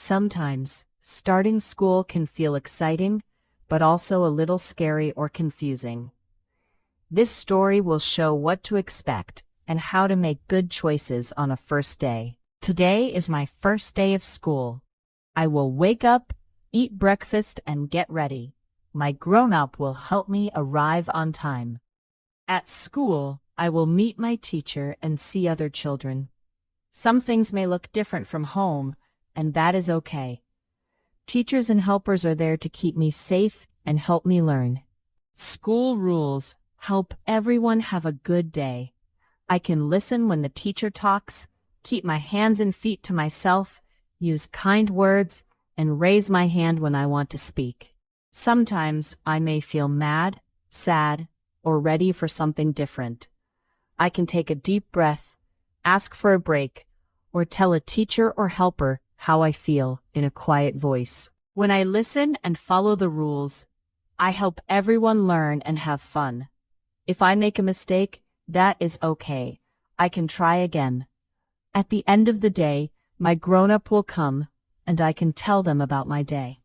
Sometimes, starting school can feel exciting, but also a little scary or confusing. This story will show what to expect and how to make good choices on a first day. Today is my first day of school. I will wake up, eat breakfast, and get ready. My grown-up will help me arrive on time. At school, I will meet my teacher and see other children. Some things may look different from home, and that is okay. Teachers and helpers are there to keep me safe and help me learn. School rules help everyone have a good day. I can listen when the teacher talks, keep my hands and feet to myself, use kind words, and raise my hand when I want to speak. Sometimes I may feel mad, sad, or ready for something different. I can take a deep breath, ask for a break, or tell a teacher or helper how I feel in a quiet voice. When I listen and follow the rules, I help everyone learn and have fun. If I make a mistake, that is okay. I can try again. At the end of the day, my grown-up will come, and I can tell them about my day.